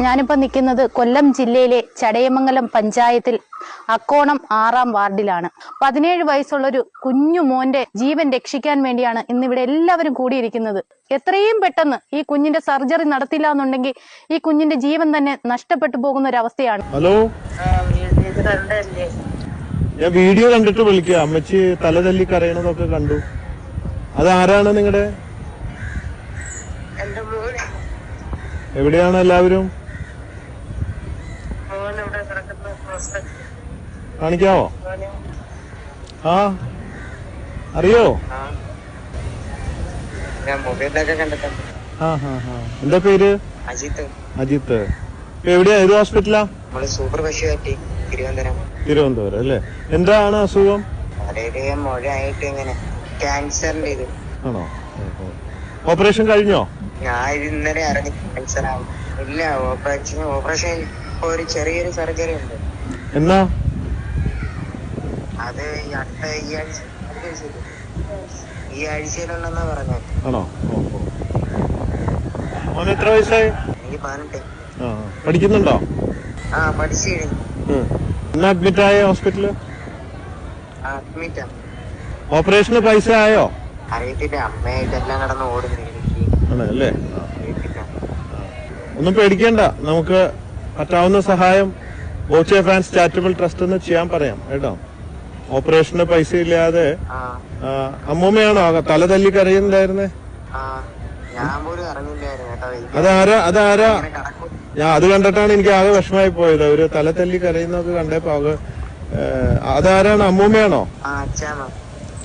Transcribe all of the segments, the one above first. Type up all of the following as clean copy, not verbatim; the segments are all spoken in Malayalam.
ഞാനിപ്പോ നിൽക്കുന്നത് കൊല്ലം ജില്ലയിലെ ചടയമംഗലം പഞ്ചായത്തിൽ അക്കോണം 6-ാം വാർഡിലാണ്. 17 വയസ്സുള്ളൊരു കുഞ്ഞു മോന്റെ ജീവൻ രക്ഷിക്കാൻ വേണ്ടിയാണ് ഇന്നിവിടെ എല്ലാവരും കൂടിയിരിക്കുന്നത്. എത്രയും പെട്ടെന്ന് ഈ കുഞ്ഞിന്റെ സർജറി നടത്തില്ല എന്നുണ്ടെങ്കിൽ ഈ കുഞ്ഞിന്റെ ജീവൻ തന്നെ നഷ്ടപ്പെട്ടു പോകുന്ന ഒരു അവസ്ഥയാണ്. ഹലോ, ഞാൻ വീഡിയോ കണ്ടിട്ട് വിളിക്കുക. അമ്മച്ചി തല തല്ലി കരയണതൊക്കെ കണ്ടു. അതാരാണ് നിങ്ങളുടെ? എവിടെയാണ് എല്ലാവരും? കാണിക്കാവോ? ആ, അറിയോ? എന്താ പേര്? അജിത്ത്. എവിടെയാ? ഏത് ഹോസ്പിറ്റലാ? സൂപ്പർ സ്പെഷ്യാലിറ്റി തിരുവനന്തപുരം അല്ലേ? എന്താണ് അസുഖം? മുഴയായിട്ട് ഇങ്ങനെ ക്യാൻസറിന്റെ ഇത് ആണോ? ഓപ്പറേഷൻ കഴിഞ്ഞോ? ഞാൻ ഇന്നലെ അറിഞ്ഞു ക്യാൻസർ ആവും. ഇല്ല, ഓപ്പറേഷൻ ഒരു ചെറിയൊരു സർജറി ഉണ്ട്. എന്നാ? അത് ഈ ആഴ്ചയിലുണ്ടെന്നാ പറഞ്ഞത്. ആണോ? മോന് എത്ര വയസ്സായി? എനിക്ക് 18. പഠിക്കുന്നുണ്ടോ? ആ, പഠിച്ചു കഴിഞ്ഞു. എന്നാ അഡ്മിറ്റ് ആയ ഹോസ്പിറ്റലില്? അഡ്മിറ്റാ. ഓപ്പറേഷന് പൈസ ആയോ? അറിയത്തില്ല, അമ്മ ഇതെല്ലാം കടന്ന് ഓടുന്നു. ആണല്ലേ? ഒന്നും പേടിക്കണ്ട. നമുക്ക് പറ്റാവുന്ന സഹായം ബോച്ചെ ഫാൻസ് ചാരിറ്റബിൾ ട്രസ്റ്റ് എന്ന് ചെയ്യാൻ പറയാം കേട്ടോ. ഓപ്പറേഷന് പൈസ ഇല്ലാതെ. അമ്മൂമ്മയാണോ തല തല്ലി കരയുന്നുണ്ടായിരുന്നേ? അതാരാ? ഞാൻ അത് കണ്ടിട്ടാണ് എനിക്ക് ആകെ വിഷമായി പോയത്. അവര് തല തല്ലി കരയുന്നൊക്കെ കണ്ടപ്പോ അതാരാണ്? അമ്മൂമ്മയാണോ?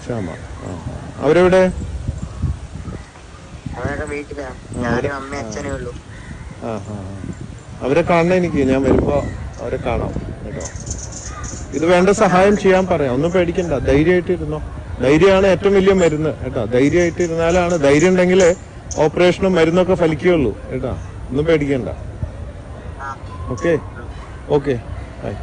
ശ്യാമ. അവരെവിടെ? അവരെ കാണണം എനിക്ക്. ഞാൻ വരുമ്പോ അവരെ കാണാം കേട്ടോ. ഇത് വേണ്ട സഹായം ചെയ്യാൻ പറയാം. ഒന്നും പേടിക്കണ്ട, ധൈര്യമായിട്ടിരുന്നോ. ധൈര്യമാണ് ഏറ്റവും വലിയ മരുന്ന് കേട്ടോ. ധൈര്യമായിട്ടിരുന്നാലാണ്, ധൈര്യം ഉണ്ടെങ്കിൽ ഓപ്പറേഷനും മരുന്നൊക്കെ ഫലിക്കുകയുള്ളൂ കേട്ടോ. ഒന്നും പേടിക്കണ്ട. Okay, by.